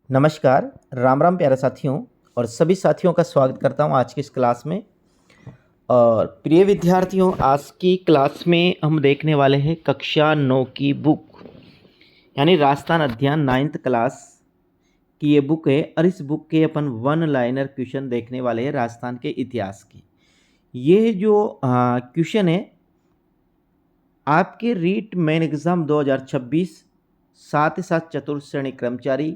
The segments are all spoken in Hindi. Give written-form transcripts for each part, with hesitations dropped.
नमस्कार, राम राम प्यारे साथियों और सभी साथियों का स्वागत करता हूं आज की इस क्लास में। और प्रिय विद्यार्थियों, आज की क्लास में हम देखने वाले हैं कक्षा 9 की बुक यानी राजस्थान अध्ययन 9th क्लास की ये बुक है। और इस बुक के अपन वन लाइनर क्वेश्चन देखने वाले हैं राजस्थान के इतिहास के। ये जो क्वेश्चन है आपके रीट मेन एग्ज़ाम 2026 साथ ही साथ चतुर्थ श्रेणी कर्मचारी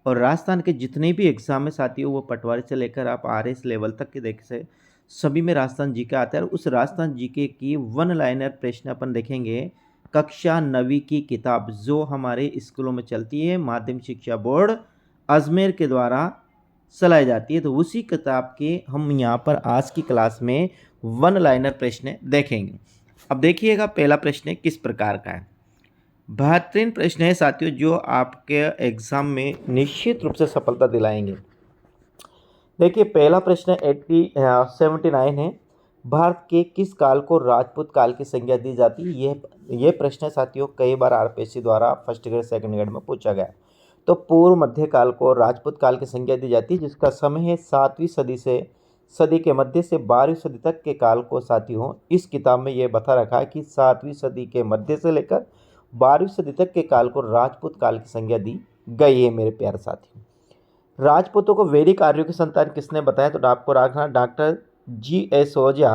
और राजस्थान के जितने भी एग्जाम में साथियों वो पटवारी से लेकर आप आरएस लेवल तक के देख से सभी में राजस्थान जीके आता है। और उस राजस्थान जीके की वन लाइनर प्रश्न अपन देखेंगे कक्षा 9वीं की किताब जो हमारे स्कूलों में चलती है, माध्यमिक शिक्षा बोर्ड अजमेर के द्वारा चलाई जाती है। तो उसी किताब के हम यहाँ पर आज की क्लास में वन लाइनर प्रश्न देखेंगे। अब देखिएगा पहला प्रश्न किस प्रकार का है। बेहतरीन प्रश्न है साथियों जो आपके एग्जाम में निश्चित रूप से सफलता दिलाएंगे। देखिए पहला प्रश्न 79 है। भारत के किस काल को राजपूत काल की संज्ञा दी जाती है? यह प्रश्न साथियों कई बार आरपीएससी द्वारा फर्स्ट ग्रेड सेकंड ग्रेड में पूछा गया। तो पूर्व मध्य काल को राजपूत काल की संज्ञा दी जाती है, जिसका समय है 7वीं सदी के मध्य से 12वीं सदी तक के काल को साथियों इस किताब में यह बता रखा है कि 7वीं सदी के मध्य से लेकर 12वीं सदी तक के काल को राजपूत काल की संज्ञा दी गई है। मेरे प्यारे साथियों, राजपूतों को वैदिक आर्यों की संतान किसने बताया? तो आपको रखना डॉक्टर जी.एस. ओझा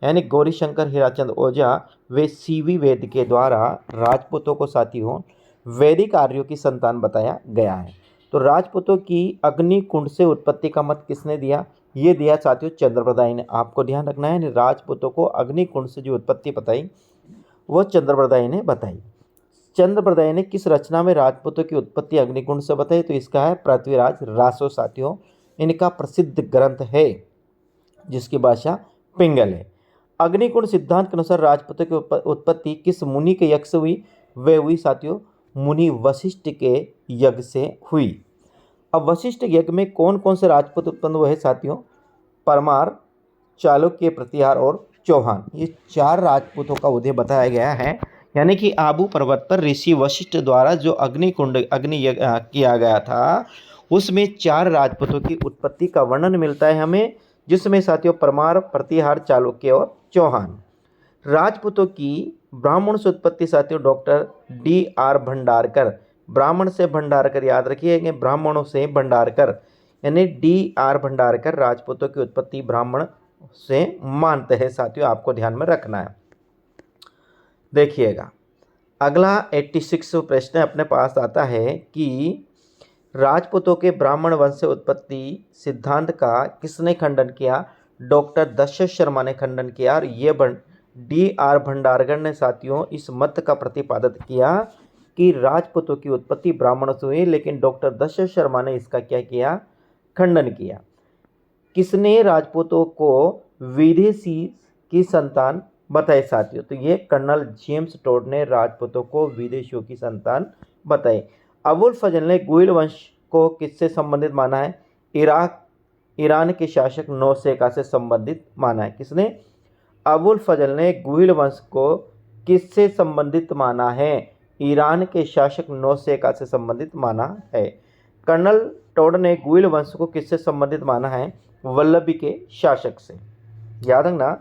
यानी गौरीशंकर हीराचंद ओझा वे सीवी वेद के द्वारा राजपूतों को साथियों वैदिक आर्यों की संतान बताया गया है। तो राजपूतों की अग्निकुंड से उत्पत्ति का मत किसने दिया? ये दिया साथियों चंद्रप्रदाय ने। आपको ध्यान रखना है, राजपूतों को अग्निकुंड से जो उत्पत्ति बताई वो चंद्रप्रदाय ने बताई। चंद्रप्रदाय ने किस रचना में राजपूतों की उत्पत्ति अग्निकुंड से बताई? तो इसका है पृथ्वीराज रासो साथियों। इनका प्रसिद्ध ग्रंथ है जिसकी भाषा पिंगल है। अग्निकुंड सिद्धांत के अनुसार राजपूतों की उत्पत्ति किस मुनि के यज्ञ से हुई? वे हुई साथियों मुनि वशिष्ठ के यज्ञ से हुई। अब वशिष्ठ यज्ञ में कौन कौन से राजपूत उत्पन्न हुए हैं साथियों? परमार, चालुक्य, प्रतिहार और चौहान। ये 4 राजपूतों का उदय बताया गया है। यानी कि आबू पर्वत पर ऋषि वशिष्ठ द्वारा जो अग्नि किया गया था उसमें 4 राजपूतों की उत्पत्ति का वर्णन मिलता है हमें, जिसमें साथियों परमार, प्रतिहार, चालुक्य और चौहान। राजपूतों की ब्राह्मण से उत्पत्ति साथियों डॉक्टर D.R. भंडारकर। ब्राह्मण से भंडारकर याद रखिए, ब्राह्मणों से भंडारकर यानी D.R. भंडारकर राजपूतों की उत्पत्ति ब्राह्मण से मानते हैं साथियों, आपको ध्यान में रखना है। देखिएगा अगला 86 प्रश्न अपने पास आता है कि राजपूतों के ब्राह्मण वंश से उत्पत्ति सिद्धांत का किसने खंडन किया? डॉक्टर दशरथ शर्मा ने खंडन किया। और ये D.R. भंडारकर ने साथियों इस मत का प्रतिपादन किया कि राजपूतों की उत्पत्ति ब्राह्मणों से हुई, लेकिन डॉक्टर दशरथ शर्मा ने इसका क्या किया? खंडन किया। किसने राजपूतों को विदेशी की संतान बताए साथियों? तो ये कर्नल जेम्स टोड ने राजपूतों को विदेशियों की संतान बताई। अबुल फजल ने गुइल वंश को किससे संबंधित माना है? ईरान के शासक नौशेखा से संबंधित माना है। किसने? अबुल फजल ने गुइल वंश को किससे संबंधित माना है? ईरान के शासक नौशेखा से संबंधित माना है। कर्नल टोड ने गुइल वंश को किससे संबंधित माना है? वल्लभी के शासक से। याद रखना,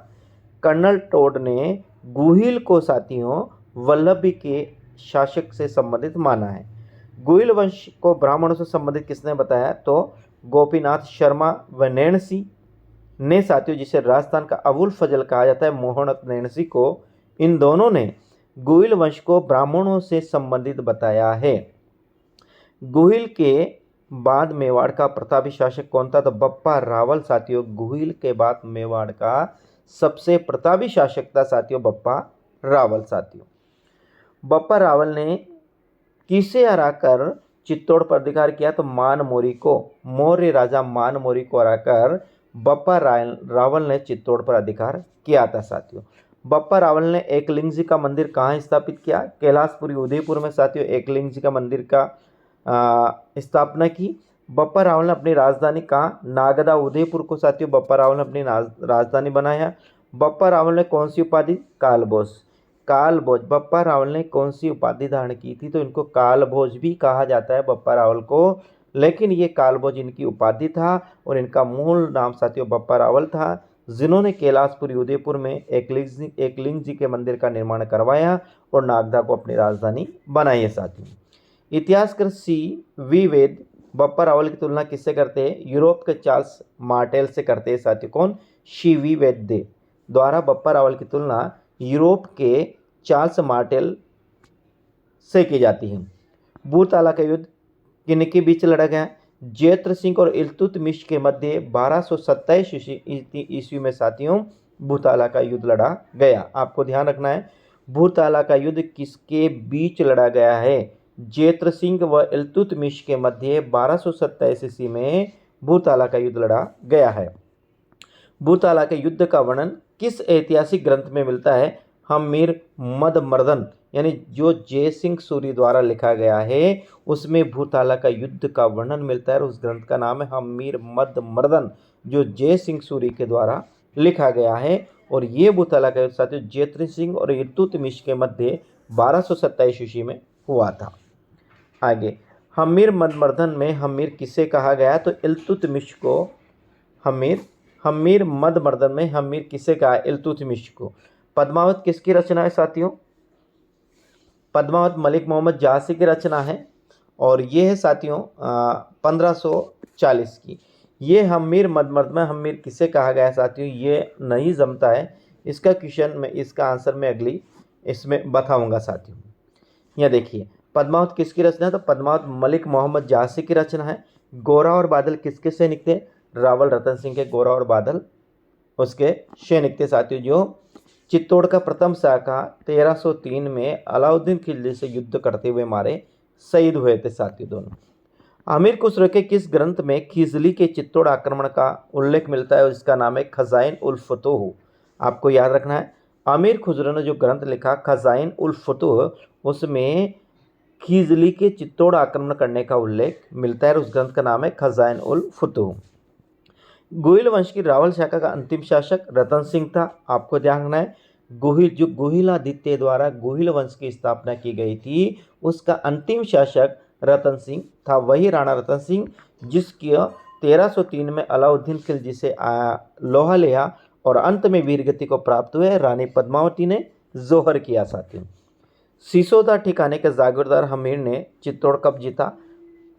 कर्नल टोड ने गुहिल को साथियों वल्लभी के शासक से संबंधित माना है। गुहिल वंश को ब्राह्मणों से संबंधित किसने बताया? तो गोपीनाथ शर्मा व नैणसी ने साथियों, जिसे राजस्थान का अबुल फजल कहा जाता है, मोहन नैणसी को, इन दोनों ने गुहिल वंश को ब्राह्मणों से संबंधित बताया है। गुहिल के बाद मेवाड़ का प्रतापी शासक कौन था? तो बप्पा रावल साथियों। गुहिल के बाद मेवाड़ का सबसे प्रतापी शासक था साथियों बप्पा रावल साथियों। बप्पा रावल ने किसे हराकर चित्तौड़ पर अधिकार किया? तो मानमोरी को। मौर्य राजा मानमोरी को हराकर बप्पा रावल ने चित्तौड़ पर अधिकार किया था साथियों। बप्पा रावल ने एकलिंग जी का मंदिर कहाँ स्थापित किया? कैलाशपुरी उदयपुर में साथियों एकलिंग जी का मंदिर का स्थापना की। बप्पा रावल ने अपनी राजधानी कहाँ? नागदा उदयपुर को साथियों बप्पा रावल ने अपनी राजधानी बनाया। बप्पा रावल ने कौन सी उपाधि? कालभोज। कालभोज बप्पा रावल ने कौन सी उपाधि धारण की थी? तो इनको कालभोज भी कहा जाता है बप्पा रावल को, लेकिन ये कालभोज इनकी उपाधि था और इनका मूल नाम साथियों बप्पा रावल था, जिन्होंने कैलाशपुरी उदयपुर में एकलिंग जी के मंदिर का निर्माण करवाया और नागदा को अपनी राजधानी बनाई है साथियों। इतिहासकार C.V. वेद बप्पा रावल की तुलना किससे करते हैं? यूरोप के चार्ल्स मार्टेल से करते हैं साथियों। कौन? C.V. वेद द्वारा बप्पा रावल की तुलना यूरोप के चार्ल्स मार्टेल से की जाती है। भूताला का युद्ध किनके बीच लड़ा गया? जयद्रथ सिंह और इल्तुतमिश के मध्य 1227 ईस्वी में साथियों भूताला का युद्ध लड़ा गया। आपको ध्यान रखना है, भूताला का युद्ध किसके बीच लड़ा गया है? जयद्रथ सिंह व इल्तुतमिश के मध्य 1227 ईस्वी में भूताला का युद्ध लड़ा गया है। भूताला के युद्ध का वर्णन किस ऐतिहासिक ग्रंथ में मिलता है? हम्मीर मदमर्दन, यानी जो जय सिंह सूरी द्वारा लिखा गया है उसमें भूताला का युद्ध का वर्णन मिलता है और उस ग्रंथ का नाम है हम्मीर मदमर्दन, जो जय सिंह सूरी के द्वारा लिखा गया है। और ये भूताला का युद्ध साथियों जयद्रथ सिंह और इल्तुतमिश के मध्य 1227 ईस्वी में हुआ था। आगे, हम्मीर मदमर्दन में हम्मीर किसे कहा गया? तो इल्तुतमिश को हम्मीर मदमर्दन में हम्मीर किसे कहा? इल्तुतमिश को। पद्मावत किसकी रचना है साथियों? पद्मावत मलिक मोहम्मद जासी की रचना है और ये है साथियों 1540 की। ये हम्मीर मदमर्दन में हम्मीर किसे कहा गया साथियों? ये नहीं जमता है। इसका क्वेश्चन में इसका आंसर मैं अगली इसमें बताऊंगा साथियों। यहाँ देखिए पद्मावत किसकी रचना है? तो पद्मावत मलिक मोहम्मद जासी की रचना है। गोरा और बादल किसके सैनिक थे? रावल रतन सिंह के गोरा और बादल उसके सैनिक थे साथियों, जो चित्तौड़ का प्रथम शाखा 1303 में अलाउद्दीन खिलजी से युद्ध करते हुए मारे शहीद हुए थे साथियों दोनों। आमिर खुसरो के किस ग्रंथ में खिजली के चित्तौड़ आक्रमण का उल्लेख मिलता है और इसका नाम है खजाइन उल फतूह? आपको याद रखना है, आमिर खुसरो ने जो ग्रंथ लिखा खजाइन उल फतूह, उसमें खिजली के चित्तौड़ आक्रमण करने का उल्लेख मिलता है और उस ग्रंथ का नाम है खजाइन उल फतूह। गोहिल वंश की रावल शाखा का अंतिम शासक रतन सिंह था। आपको ध्यान रखना है, जो गोहिलादित्य द्वारा गोहिल वंश की स्थापना की गई थी उसका अंतिम शासक रतन सिंह था। वही राणा रतन सिंह जिसकी 1303 में अलाउद्दीन खिलजी से लोहा लिया और अंत में वीरगति को प्राप्त हुए। रानी पद्मावती ने जोहर किया साथियों। सिसोदा ठिकाने के जागीरदार हमीर ने चित्तौड़ कब जीता?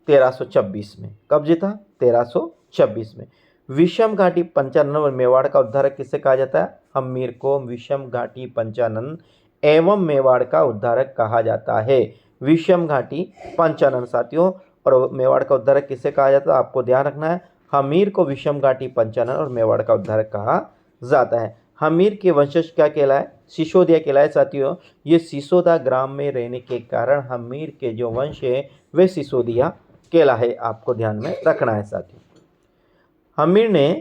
1326 में। कब जीता? 1326 में। विषम घाटी पंचानन और मेवाड़ का उद्धारक किसे कहा जाता है? हम्मीर को विषम घाटी पंचानन एवं मेवाड़ का उद्धारक कहा जाता है। विषम घाटी पंचानन साथियों और मेवाड़ का उद्धारक किसे कहा जाता है? आपको ध्यान रखना है, हमीर को विषम घाटी पंचानन और मेवाड़ का उद्धारक कहा जाता है। हमीर के वंशज क्या कहलाए? सिसोदिया कहलाए साथियों। ये सिसोदा ग्राम में रहने के कारण हमीर के जो वंश है वे सिसोदिया कहलाए। आपको ध्यान में रखना है साथियों। हमीर ने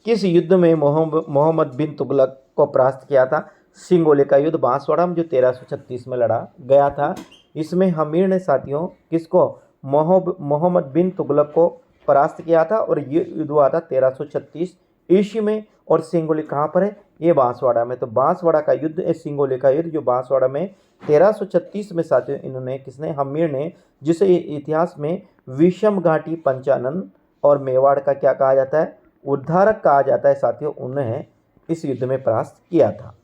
किस युद्ध में मोहम्मद बिन तुगलक को परास्त किया था? सिंगोले का युद्ध बांसवाड़ा में जो 1336 में लड़ा गया था। इसमें हमीर ने साथियों किसको? मोहम्मद बिन तुगलक को परास्त किया था और ये युद्ध हुआ था 1336 ईस्वी में। और सिंगोली कहाँ पर है? ये बांसवाड़ा में। तो बांसवाड़ा का युद्ध, सिंगोली का युद्ध जो बांसवाड़ा में 1336 में साथियों इन्होंने किसने? हमीर ने, जिसे इतिहास में विषम घाटी पंचानन और मेवाड़ का क्या कहा जाता है? उद्धारक कहा जाता है साथियों। उन्हें इस युद्ध में परास्त किया था।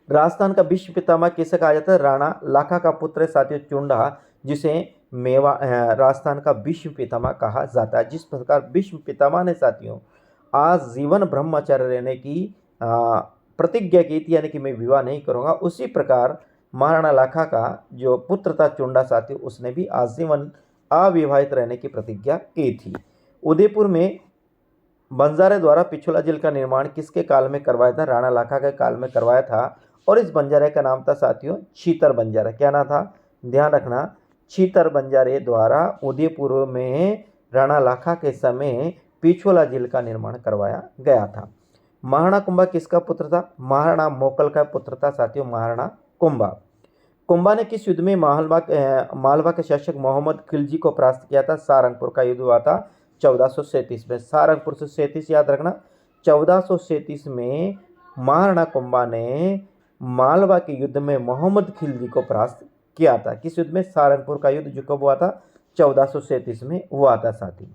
राजस्थान का विश्व पितामह किसे कहा जाता है? राणा लाखा का पुत्र साथियों चुंडा, जिसे राजस्थान का विश्व पितामह कहा जाता है। जिस प्रकार विश्व पितामह ने साथियों आज जीवन ब्रह्मचर्य रहने की प्रतिज्ञा की थी, यानी कि मैं विवाह नहीं करूंगा, उसी प्रकार महाराणा लाखा का जो पुत्र था चुंडा साथियों उसने भी आजीवन अविवाहित रहने की प्रतिज्ञा की थी। उदयपुर में बंजारे द्वारा पिछोला झील का निर्माण किसके काल में करवाया था? राणा लाखा के काल में करवाया था और इस बंजारे का नाम था साथियों छीतर बंजारा। क्या नाम था? ध्यान रखना, छीतर बंजारे द्वारा उदयपुर में राणा लाखा के समय पिछोला झील का निर्माण करवाया गया था। महाराणा कुंभा किसका पुत्र था? महाराणा मोकल का पुत्र था साथियों महाराणा कुंभा। कुंभा ने किस युद्ध में मालवा के शासक मोहम्मद खिलजी को परास्त किया था? सारंगपुर का युद्ध हुआ था 1437 में। सारंगपुर से 37 याद रखना। 1437 में महाराणा कुंभा ने मालवा के युद्ध में मोहम्मद खिलजी को परास्त किया था। किस युद्ध में? सारंगपुर का युद्ध जो कब हुआ था? 1437 में हुआ था साथी।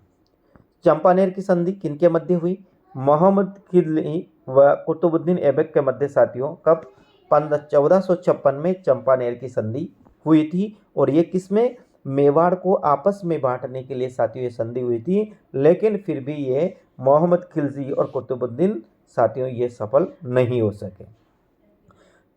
चंपानेर की संधि किनके मध्य हुई? मोहम्मद खिलजी व कुतुबुद्दीन ऐबक के मध्य साथियों। कब? 1456 में चंपानेर की संधि हुई थी। और ये किसमें? मेवाड़ को आपस में बांटने के लिए साथियों ये संधि हुई थी, लेकिन फिर भी ये मोहम्मद खिलजी और कुतुबुद्दीन साथियों ये सफल नहीं हो सके।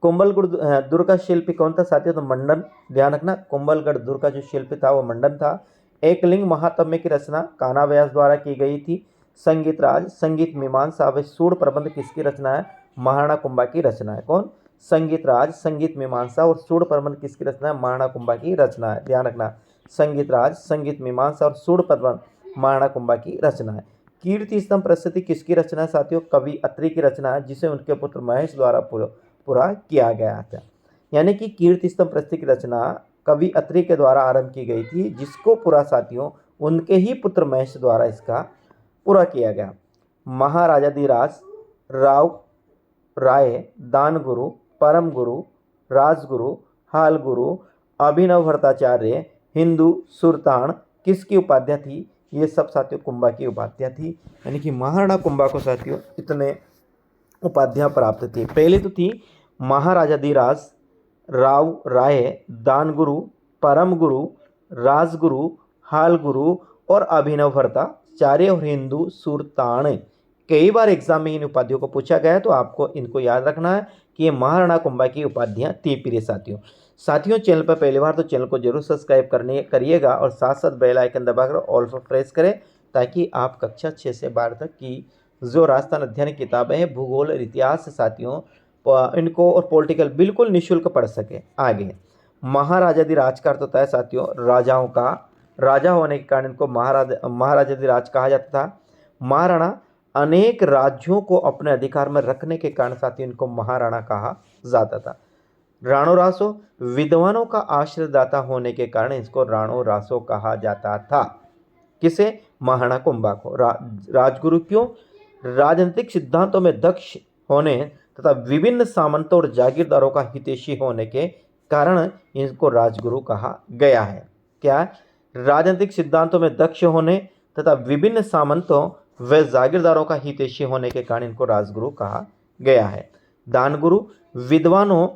कुंभलगढ़ दुर्ग का शिल्पी कौन था साथियों? तो मंडन। ध्यान रखना, कुंभलगढ़ दुर्ग का जो शिल्पी था वो मंडन था। एकलिंग महात्म्य की रचना कान्हा व्यास द्वारा की गई थी। संगीत राज, संगीत मीमांसा व सूर प्रबंध किसकी रचना है? महाराणा कुंभा की रचना है। कौन? संगीत राज, संगीत मीमांसा और सूर प्रबंध किसकी रचना है? महाराणा कुंभा की रचना है। ध्यान रखना, संगीत राज, संगीत मीमांसा और सूर प्रबंध महाराणा कुंभा की रचना है। कीर्ति स्तंभ प्रस्तुति किसकी रचना है साथियों? कवि अत्रि की रचना है, जिसे उनके पुत्र महेश द्वारा पूरा किया गया था। यानी कि कीर्ति स्तंभ प्रस्तुति की रचना कवि अत्रि के द्वारा आरंभ की गई थी, जिसको पूरा साथियों उनके ही पुत्र महेश द्वारा इसका पूरा किया गया। महाराजाधिराज राव राय, दान गुरु, परम गुरु, राजगुरु, हाल गुरु, अभिनव भट्टाचार्य, हिंदू सुल्तान किसकी उपाध्याय थी? ये सब साथियों कुंभा की उपाध्याय थी। यानी कि महाराणा कुंभा को साथियों इतने उपाध्याय प्राप्त थी। पहले तो थी महाराजाधिराज राव राय, दान गुरु, परम गुरु, राजगुरु, हाल गुरु और अभिनव भट्टाचार्य और हिंदू सुल्तान। कई बार एग्जाम में इन उपाधियों को पूछा गया है, तो आपको इनको याद रखना है कि ये महाराणा कुंभा की उपाधियां थी। प्रिय साथियों चैनल पर पहली बार तो चैनल को जरूर सब्सक्राइब करिएगा और साथ साथ बेल आइकन दबाकर ऑल पर प्रेस करें, ताकि आप कक्षा 6 से 12 तक की जो राजस्थान अध्ययन किताबें हैं, भूगोल, इतिहास साथियों इनको और पॉलिटिकल बिल्कुल निःशुल्क पढ़ सके। आगे महाराजाधिराज का अर्थ होता है साथियों राजाओं का राजा होने के कारण इनको महाराजाधिराज कहा जाता था। महाराणा अनेक राज्यों को अपने अधिकार में रखने के कारण साथियों इनको महाराणा कहा जाता था। राणो रासो विद्वानों का आश्रयदाता होने के कारण इसको राणो रासो कहा जाता था। किसे? महाराणा कुंभा को। राजगुरु क्यों? राजनीतिक सिद्धांतों में दक्ष होने तथा विभिन्न सामंतों और जागीरदारों का हितैषी होने के कारण इनको राजगुरु कहा गया है। क्या? राजनीतिक सिद्धांतों में दक्ष होने तथा विभिन्न सामंतों व जागीरदारों का हितैषी होने के कारण इनको राजगुरु कहा गया है। दान गुरु विद्वानों,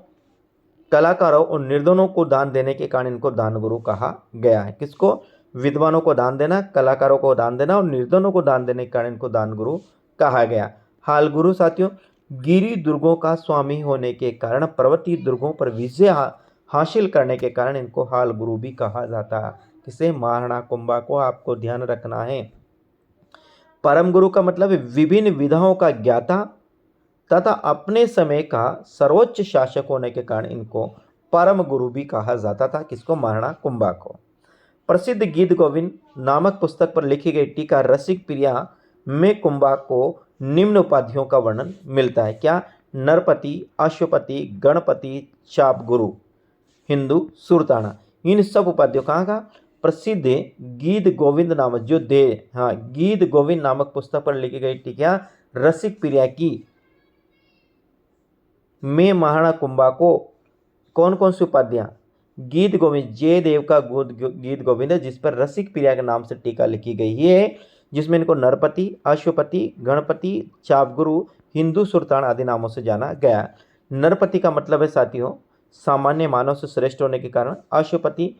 कलाकारों और निर्धनों को दान देने के कारण इनको दान गुरु कहा गया है। किसको? विद्वानों को दान देना, कलाकारों को दान देना और निर्धनों को दान देने के कारण इनको दान गुरु कहा गया। हाल गुरु साथियों गिरी दुर्गों का स्वामी होने के कारण, पर्वतीय दुर्गों पर विजय हासिल करने के कारण इनको हाल गुरु भी कहा जाता है। किसे? महाराणा कुंभा को आपको ध्यान रखना है। परम गुरु का मतलब विभिन्न विधाओं का ज्ञाता तथा अपने समय का सर्वोच्च शासक होने के कारण इनको परम गुरु भी कहा जाता था। किसको? महाराणा कुंभा को। प्रसिद्ध गीत गोविंद नामक पुस्तक पर लिखी गई टीका रसिक प्रिया में कुंभा को निम्न उपाधियों का वर्णन मिलता है। क्या? नरपति, अश्वपति, गणपति, चाप गुरु, हिंदू सुल्ताना। इन सब उपाधियों कहाँ का? प्रसिद्ध गीत गोविंद नामक गीत गोविंद नामक पुस्तक पर लिखी गई टीका रसिक प्रिया की में महाराणा कुंभा को कौन कौन सी उपाधियां? गीत गोविंद जयदेव का गीत गोविंद है, जिस पर रसिक प्रिया के नाम से टीका लिखी गई है, जिसमें इनको नरपति, अश्वपति, गणपति, चापगुरु, हिंदू सुल्तान आदि नामों से जाना गया। नरपति का मतलब है साथियों सामान्य मानव से श्रेष्ठ होने के कारण, अश्वपति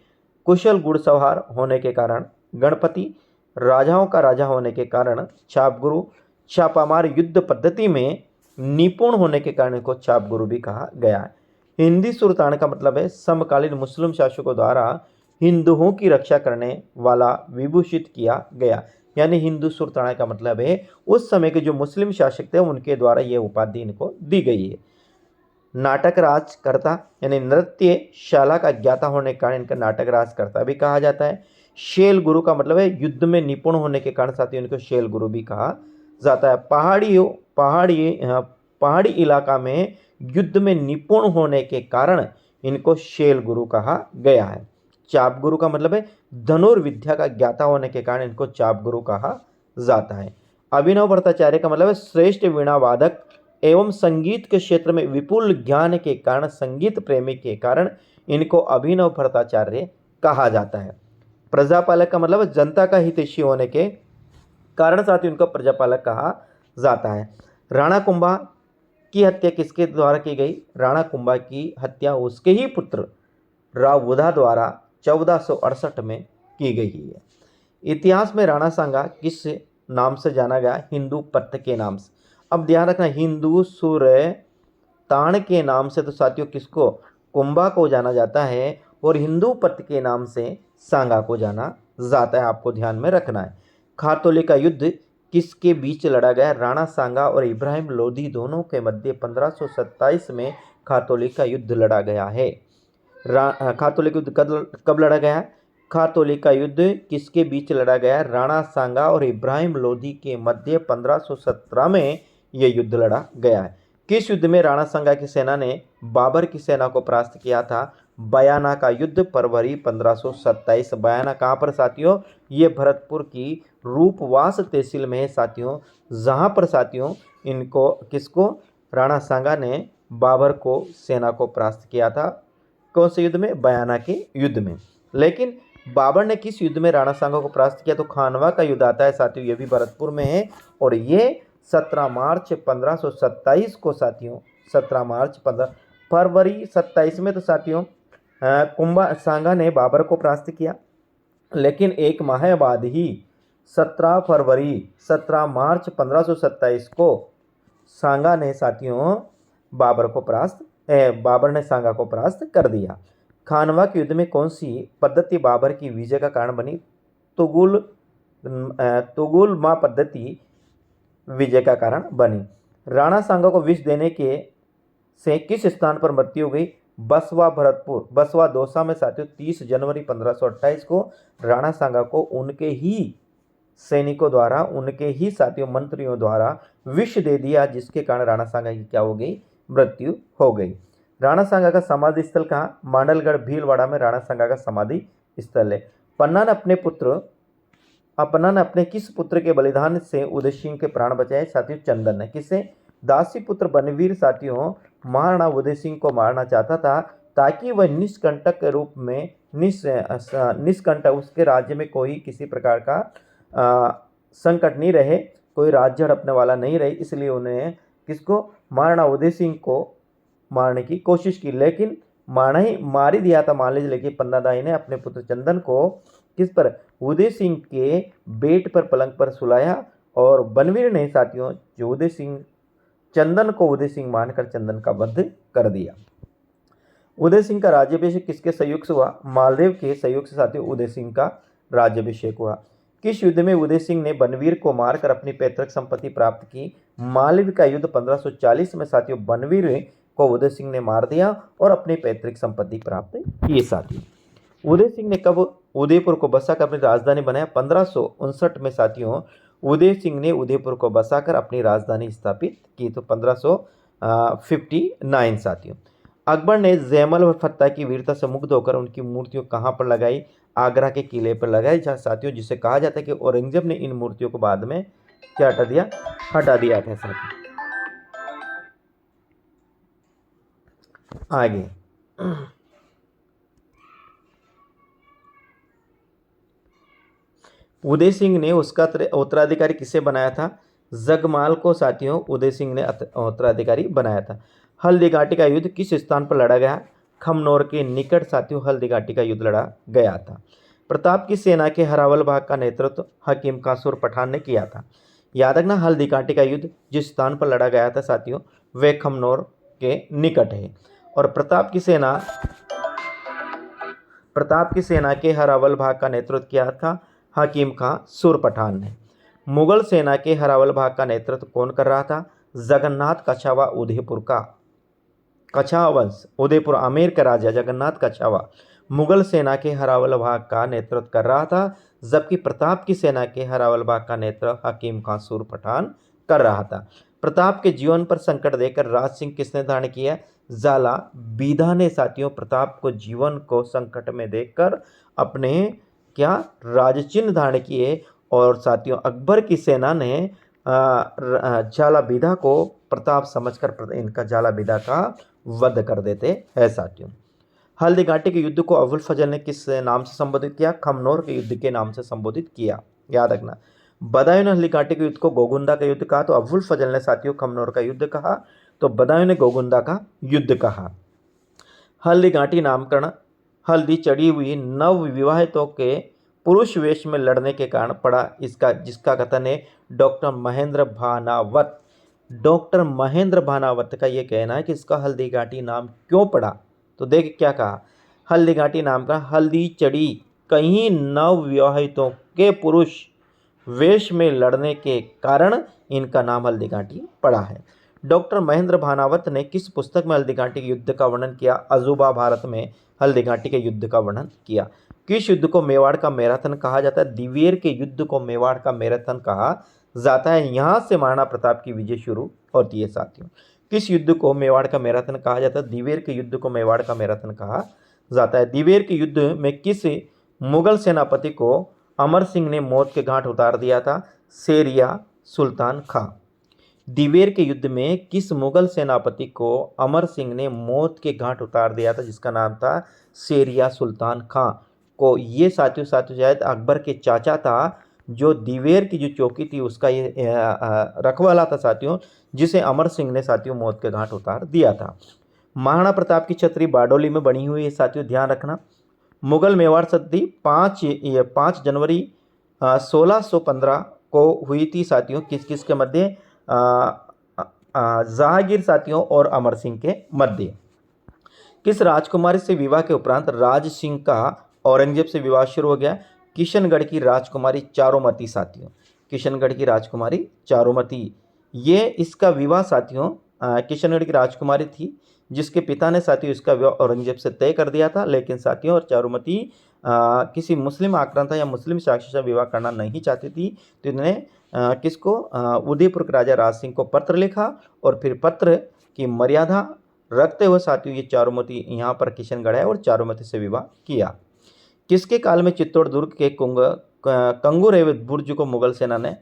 कुशल घुड़सवार होने के कारण, गणपति राजाओं का राजा होने के कारण, चापगुरु छापामार युद्ध पद्धति में निपुण होने के कारण इनको चापगुरु भी कहा गया है। हिंदी सुल्तान का मतलब है समकालीन मुस्लिम शासकों द्वारा हिंदुओं की रक्षा करने वाला विभूषित किया गया। यानी हिंदू सुल्तान का मतलब है उस समय के जो मुस्लिम शासक थे उनके द्वारा यह उपाधि इनको दी गई है। नाटक राजकर्ता यानी नृत्यशाला का ज्ञाता होने के कारण इनका नाटक राजकर्ता भी कहा जाता है। शैल गुरु का मतलब है युद्ध में निपुण होने के कारण साथियों इनको शैल गुरु भी कहा जाता है। पहाड़ी इलाका में युद्ध में निपुण होने के कारण इनको शैल गुरु कहा गया है। चाप गुरु का मतलब है धनुर्विद्या का ज्ञाता होने के कारण इनको चाप गुरु कहा जाता है। अभिनव भट्टाचार्य का मतलब है श्रेष्ठ वीणा वादक एवं संगीत के क्षेत्र में विपुल ज्ञान के कारण, संगीत प्रेमी के कारण इनको अभिनव भट्टाचार्य कहा जाता है। प्रजापालक का मतलब जनता का हितैषी होने के कारण साथियों उनको प्रजापालक कहा जाता है। राणा कुंभा की हत्या किसके द्वारा की गई? राणा कुंभा की हत्या उसके ही पुत्र राव बुधा द्वारा 1468 में की गई है। इतिहास में राणा सांगा किस नाम से जाना गया? हिंदू पत्त के नाम से। अब ध्यान रखना, हिंदू सूर्य ताण के नाम से तो साथियों किसको? कुंभा को जाना जाता है, और हिंदू पत्त के नाम से सांगा को जाना जाता है, आपको ध्यान में रखना है। खारतौली का युद्ध किसके बीच लड़ा गया? राणा सांगा और इब्राहिम लोधी दोनों के मध्य 1527 में खारतौली का युद्ध लड़ा गया है। खारतौली का युद्ध कब लड़ा गया? खारतौली का युद्ध किसके बीच लड़ा गया? राणा सांगा और इब्राहिम लोधी के मध्य 1517 में यह युद्ध लड़ा गया है। किस युद्ध में राणा सांगा की सेना ने बाबर की सेना को परास्त किया था? बयाना का युद्ध, फरवरी 1527। बयाना कहाँ पर साथियों? ये भरतपुर की रूपवास तहसील में है साथियों, जहाँ पर साथियों इनको किसको? राणा सांगा ने बाबर को सेना को परास्त किया था। कौन से युद्ध में? बयाना के युद्ध में। लेकिन बाबर ने किस युद्ध में राणा सांगा को परास्त किया? तो खानवा का युद्ध आता है साथियों, ये भी भरतपुर में है, और ये 17 मार्च 1527 को साथियों, 17 मार्च 15 फरवरी 27 में तो साथियों कुंभा सांगा ने बाबर को परास्त किया, लेकिन एक माह बाद ही 17 मार्च 1527 को सांगा ने साथियों बाबर ने सांगा को परास्त कर दिया। खानवा के युद्ध में कौन सी पद्धति बाबर की विजय का कारण बनी? तुगुल मां पद्धति विजय का कारण बनी। राणा सांगा को विष देने के से किस स्थान पर मृत्यु हुई? बसवा, भरतपुर, बसवा दौसा में साथियों 30 जनवरी 1528 को राणा सांगा को उनके ही सैनिकों द्वारा, उनके ही साथियों मंत्रियों द्वारा विष दे दिया, जिसके कारण राणा सांगा की क्या हो गई? मृत्यु हो गई। राणा सांगा का समाधि स्थल कहाँ? मांडलगढ़ भीलवाड़ा में राणा सांगा का समाधि स्थल है। पन्ना ने अपने किस पुत्र के बलिदान से उदय सिंह के प्राण बचाए? साथियों चंदन ने। किससे? दासी पुत्र बनवीर साथियों महाराणा उदय सिंह को मारना चाहता था, ताकि वह निष्कंटक के रूप में निष्कंटक उसके राज्य में कोई किसी प्रकार का संकट नहीं रहे, कोई राज्य हड़पने वाला नहीं रहे, इसलिए उन्हें किसको? महाराणा उदय सिंह को मारने की कोशिश की, लेकिन मार ही दिया था मान लीजिए। लेकिन पन्नादाई ने अपने पुत्र चंदन को किस पर? उदय सिंह के बेट पर पलंग पर सुलाया, और बनवीर ने साथियों चंदन को उदय सिंह मानकर चंदन का वध कर दिया। उदय सिंह का राज्याभिषेक किसके सहयोग से हुआ? मालदेव के सहयोग से साथियों उदय सिंह का राज्याभिषेक हुआ। किस युद्ध में उदय सिंह ने बनवीर को मारकर अपनी पैतृक संपत्ति प्राप्त की? मालवी का युद्ध 1540 में साथियों बनवीर को उदय सिंह ने मार दिया और अपनी पैतृक संपत्ति प्राप्त की। साथियों उदय सिंह ने कब उदयपुर को बसाकर अपनी राजधानी बनाया? 1559 में साथियों उदय सिंह ने उदयपुर को बसाकर अपनी राजधानी स्थापित की, तो 1559 साथियों। अकबर ने जयमल और फत्ता की वीरता से मुग्ध होकर उनकी मूर्तियों कहाँ पर लगाई? आगरा के किले पर लगाई, जहाँ साथियों जिसे कहा जाता है कि औरंगजेब ने इन मूर्तियों को बाद में क्या हटा दिया था साथियों। आगे उदय सिंह ने उसका उत्तराधिकारी किसे बनाया था? जगमाल को साथियों उदय सिंह ने उत्तराधिकारी बनाया था। हल्दी घाटी का युद्ध किस स्थान पर लड़ा गया? खमनौर के निकट साथियों हल्दी घाटी का युद्ध लड़ा गया था। प्रताप की सेना के हरावल भाग का नेतृत्व हकीम कासूर पठान ने किया था। याद रखना, हल्दी घाटी का युद्ध जिस स्थान पर लड़ा गया था साथियों वह खमनौर के निकट है। और प्रताप की सेना के हरावल भाग का नेतृत्व किया था हकीम खां सुर पठान ने। मुगल सेना के हरावल भाग का नेतृत्व कौन कर रहा था? जगन्नाथ कछावा उदयपुर का। कछावा वंश उदयपुर आमेर का राजा जगन्नाथ कछावा मुगल सेना के हरावल भाग का नेतृत्व कर रहा था, जबकि प्रताप की सेना के हरावल भाग का नेतृत्व हकीम खां सुर पठान कर रहा था। प्रताप के जीवन पर संकट देकर राज सिंह किसने धारण किया? जाला बीधा ने साथियों प्रताप को जीवन को संकट में देखकर अपने क्या राजचिन्ह धारण किए, और साथियों अकबर की सेना ने जाला बीधा को प्रताप समझकर इनका जाला बीधा का वध कर देते हैं साथियों। हल्दी घाटी के युद्ध को अबुल फजल ने किस नाम से संबोधित किया? खमनोर के युद्ध के नाम से संबोधित किया, याद रखना। बदायूं ने हल्दी घाटी के युद्ध को गोगुंदा का युद्ध कहा, तो अबुल फजल ने साथियों खमनोर का युद्ध कहा, तो बदायूं ने गोगुंदा का युद्ध कहा। हल्दी घाटी नामकरण हल्दी चढ़ी हुई नव विवाहितों के पुरुष वेश में लड़ने के कारण पड़ा, इसका जिसका कथन है डॉक्टर महेंद्र भानावत। डॉक्टर महेंद्र भानावत का यह कहना है कि इसका हल्दी घाटी नाम क्यों पड़ा, तो देख क्या कहा, हल्दी घाटी नाम का हल्दी चढ़ी कहीं नव विवाहितों के पुरुष वेश में लड़ने के कारण इनका नाम हल्दी घाटी पड़ा है। डॉक्टर महेंद्र भानावत ने किस पुस्तक में हल्दी घाटी के युद्ध का वर्णन किया? अजूबा भारत में हल्दी घाटी के युद्ध का वर्णन किया। किस युद्ध को मेवाड़ का मैराथन कहा जाता है? दिवेर के युद्ध को मेवाड़ का मैराथन कहा जाता है। यहाँ से महाराणा प्रताप की विजय शुरू होती है साथियों। किस युद्ध को मेवाड़ का मैराथन कहा जाता है? दिवेर के युद्ध को मेवाड़ का मैराथन कहा जाता है। दिवेर के युद्ध में किस मुगल सेनापति को अमर सिंह ने मौत के घाट उतार दिया था? शेरिया सुल्तान खां। दिवेर के युद्ध में किस मुगल सेनापति को अमर सिंह ने मौत के घाट उतार दिया था, जिसका नाम था शेरिया सुल्तान खां को? ये साथियों शायद अकबर के चाचा था, जो दिवेर की जो चौकी थी उसका ये रखवाला था साथियों, जिसे अमर सिंह ने साथियों मौत के घाट उतार दिया था। महाराणा प्रताप की छतरी बारडोली में बनी हुई है साथियों, ध्यान रखना। मुगल मेवाड़ संधि 5 जनवरी 1615 को हुई थी साथियों, किस किस के मध्य? जहांगीर साथियों और अमर सिंह के मध्य। किस राजकुमारी से विवाह के उपरांत राज सिंह का औरंगजेब से विवाह शुरू हो गया? किशनगढ़ की राजकुमारी चारुमती साथियों, किशनगढ़ की राजकुमारी चारुमती। ये इसका विवाह साथियों किशनगढ़ की राजकुमारी थी, जिसके पिता ने साथियों इसका विवाह औरंगजेब से तय कर दिया था, लेकिन साथियों और चारुमती किसी मुस्लिम आक्रांता या मुस्लिम साक्षी से विवाह करना नहीं चाहती थी, तो इन्होंने किसको उदयपुर के राजा राज सिंह को पत्र लिखा, और फिर पत्र की मर्यादा रखते हुए साथियों ये चारुमती यहाँ पर किशनगढ़ है और चारुमती से विवाह किया। किसके काल में चित्तौड़ दुर्ग के कंगुरेव बुर्ज को मुगल सेना ने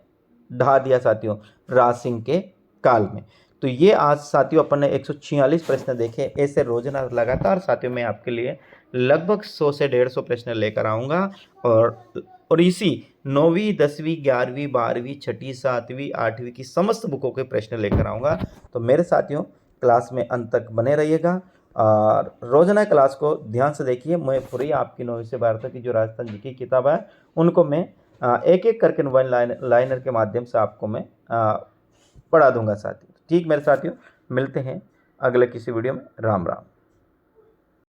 ढा दिया साथियों? राज सिंह के काल में। तो ये आज साथियों अपन ने 146 प्रश्न देखे। ऐसे रोजाना लगातार साथियों मैं आपके लिए लगभग 100 से 150 प्रश्न लेकर आऊँगा, और इसी 9वीं 10वीं 11वीं 12वीं 6ठी 7वीं 8वीं की समस्त बुकों के प्रश्न लेकर आऊँगा। तो मेरे साथियों क्लास में अंत तक बने रहिएगा, और रोजाना क्लास को ध्यान से देखिए। मैं पूरी आपकी 9वीं से 12वीं तक की जो राजस्थान जी की किताब है उनको मैं एक एक करके वन लाइनर के माध्यम से आपको मैं पढ़ा दूंगा साथियों। ठीक मेरे साथियों, मिलते हैं अगले किसी वीडियो में। राम राम।